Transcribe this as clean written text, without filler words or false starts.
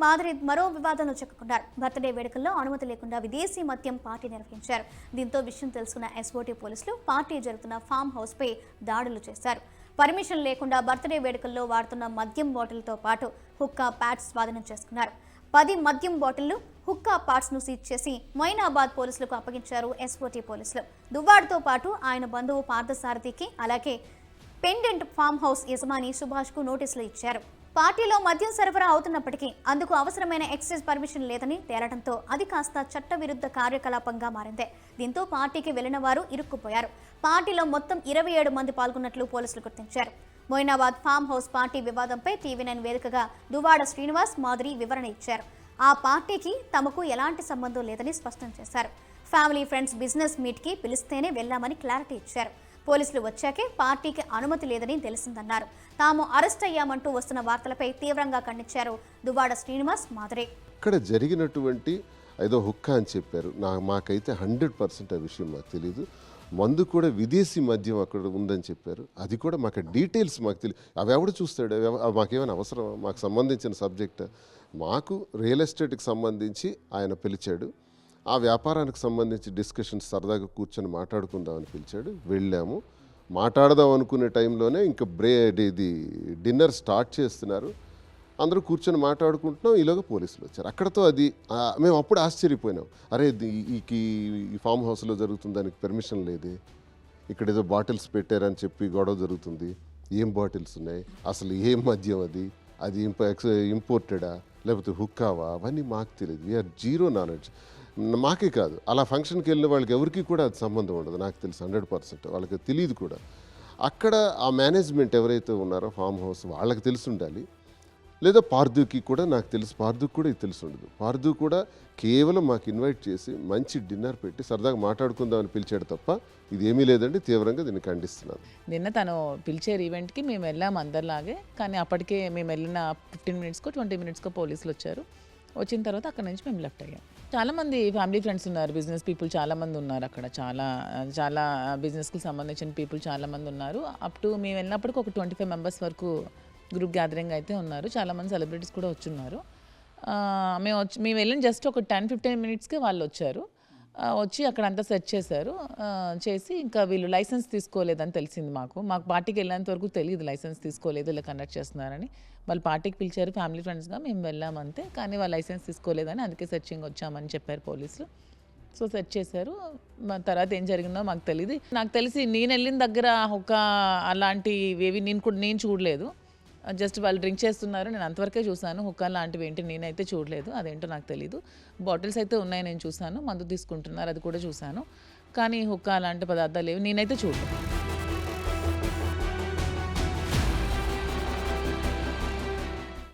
మాధురి మరో వివాదంలో చిక్కుకున్నారు. బర్త్డే వేడుకల్లో అనుమతి లేకుండా విదేశీ మద్యం పార్టీ నిర్వహించారు. దీంతో విషయం తెలుసుకున్న ఎస్ఓటీ పోలీసులు పార్టీ జరుగుతున్న ఫామ్ హౌస్ పై దాడులు చేశారు. పర్మిషన్ లేకుండా బర్త్డే వేడుకల్లో వాడుతున్న మద్యం బాటిల్తో పాటు హుక్కా ప్యాడ్స్ స్వాధీనం చేసుకున్నారు. 10 మద్యం బాటిళ్లు, హుక్కా పార్ట్స్ ను సీజ్ చేసి మొయినాబాద్ పోలీసులకు అప్పగించారు ఎస్ఓటీ పోలీసులు. దువ్వాడతో పాటు ఆయన బంధువు పార్థసారథికి, అలాగే పెండెంట్ ఫామ్ హౌస్ యజమాని సుభాష్ కు నోటీసులు ఇచ్చారు. పార్టీలో మద్యం సరఫరా అవుతున్నప్పటికీ అందుకు అవసరమైన ఎక్సైజ్ పర్మిషన్ లేదని తేలడంతో అది కాస్త చట్టవిరుద్ధ కార్యకలాపంగా మారింది. దీంతో పార్టీకి వెళ్లిన వారు ఇరుక్కుపోయారు. పార్టీలో మొత్తం 27 మంది పాల్గొన్నట్లు పోలీసులు గుర్తించారు. మొయినాబాద్ ఫామ్ హౌస్ పార్టీ వివాదంపై టీవీ9 వేదికగా దువ్వాడ శ్రీనివాస్, మాధురి వివరణ ఇచ్చారు. ఆ పార్టీకి తమకు ఎలాంటి సంబంధం లేదని స్పష్టం చేశారు. ఫ్యామిలీ ఫ్రెండ్స్ బిజినెస్ మీట్ కి పిలిస్తేనే వెళ్లామని క్లారిటీ ఇచ్చారు. పోలీసులు వచ్చాకే పార్టీకి అనుమతి లేదని తెలిసిందన్నారు. తాము అరెస్ట్ అయ్యామంటూ వస్తున్న వార్తలపై తీవ్రంగా ఖండించారు దువ్వాడ శ్రీనివాస్, మాధురి. ఇక్కడ జరిగినటువంటి ఏదో హుక్కా అని చెప్పారు. మాకైతే 100% ఆ విషయం మాకు తెలియదు. మందు కూడా విదేశీ మద్యం అక్కడ ఉందని చెప్పారు. అది కూడా మాకు డీటెయిల్స్ మాకు తెలియదు. అవి ఎవడు చూస్తాడు? మాకేమైనా అవసరం? మాకు సంబంధించిన సబ్జెక్ట్. మాకు రియల్ ఎస్టేట్కి సంబంధించి ఆయన పిలిచాడు. ఆ వ్యాపారానికి సంబంధించి డిస్కషన్స్ సరదాగా కూర్చొని మాట్లాడుకుందామని పిలిచాడు. వెళ్ళాము. మాట్లాడదాం అనుకునే టైంలోనే ఇంకా ఇది డిన్నర్ స్టార్ట్ చేస్తున్నారు. అందరూ కూర్చొని మాట్లాడుకుంటున్నాం. ఈలోగా పోలీసులు వచ్చారు. అక్కడతో అది మేము అప్పుడు ఆశ్చర్యపోయినాం. అరే ఈ ఫామ్ హౌస్లో జరుగుతుంది, దానికి పెర్మిషన్ లేదే, ఇక్కడ ఏదో బాటిల్స్ పెట్టారని చెప్పి గొడవ జరుగుతుంది. ఏం బాటిల్స్ ఉన్నాయి, అసలు ఏం మద్యం అది ఇంపోర్టెడా లేకపోతే హుక్కావా, అవన్నీ మాకు తెలియదు. We are zero knowledge. మాకే కాదు, అలా ఫంక్షన్కి వెళ్ళిన వాళ్ళకి ఎవరికి కూడా అది సంబంధం ఉండదు. నాకు తెలుసు 100%. వాళ్ళకి తెలియదు కూడా. అక్కడ ఆ మేనేజ్మెంట్ ఎవరైతే ఉన్నారో ఫామ్ హౌస్ వాళ్ళకి తెలిసి ఉండాలి. లేదా పార్దుకి కూడా నాకు తెలుసు, పార్దుకి కూడా ఇది తెలిసి ఉండదు. పార్దు కూడా కేవలం మాకు ఇన్వైట్ చేసి మంచి డిన్నర్ పెట్టి సరదాగా మాట్లాడుకుందామని పిలిచాడు తప్ప ఇదేమీ లేదండి. తీవ్రంగా దీన్ని ఖండిస్తున్నాను. నిన్న తను పిలిచారు ఈవెంట్కి, మేము వెళ్ళాము అందరిలాగే. కానీ అప్పటికే మేము వెళ్ళిన 15 మినిట్స్కో 20 మినిట్స్కో పోలీసులు వచ్చారు. వచ్చిన తర్వాత అక్కడ నుంచి మేము లెఫ్ట్ అయ్యాం. చాలామంది ఫ్యామిలీ ఫ్రెండ్స్ ఉన్నారు, బిజినెస్ పీపుల్ చాలామంది ఉన్నారు అక్కడ. చాలా బిజినెస్కి సంబంధించిన పీపుల్ చాలామంది ఉన్నారు. అప్ టు మేము వెళ్ళినప్పటికి ఒక 25 మెంబర్స్ వరకు గ్రూప్ గ్యాదరింగ్ అయితే ఉన్నారు. చాలామంది సెలబ్రిటీస్ కూడా వచ్చున్నారు. మేము వెళ్ళిన జస్ట్ ఒక 10-15 మినిట్స్కే వాళ్ళు వచ్చారు. వచ్చి అక్కడ అంతా సెర్చ్ చేశారు. చేసి ఇంకా వీళ్ళు లైసెన్స్ తీసుకోలేదని తెలిసింది మాకు పార్టీకి వెళ్ళేంత వరకు తెలియదు లైసెన్స్ తీసుకోలేదు, ఇలా కండక్ట్ చేస్తున్నారని. వాళ్ళు పార్టీకి పిలిచారు, ఫ్యామిలీ ఫ్రెండ్స్గా మేము వెళ్ళామంతే. కానీ వాళ్ళు లైసెన్స్ తీసుకోలేదని, అందుకే సెర్చింగ్ వచ్చామని చెప్పారు పోలీసులు. సో సెర్చ్ చేశారు. తర్వాత ఏం జరిగిందో మాకు తెలియదు. నాకు తెలిసి నేను వెళ్ళిన దగ్గర ఒక అలాంటివి ఏవి నేను చూడలేదు. జస్ట్ వాళ్ళు డ్రింక్ చేస్తున్నారు, నేను అంతవరకే చూశాను. హుక్కా లాంటివి ఏంటి నేనైతే చూడలేదు, అదేంటో నాకు తెలీదు. బాటిల్స్ అయితే ఉన్నాయి, నేను చూశాను. మందు తీసుకుంటున్నారు, అది కూడా చూశాను. కానీ హుక్కా లాంటి పదార్థాలు ఏవి నేనైతే చూడలేదు.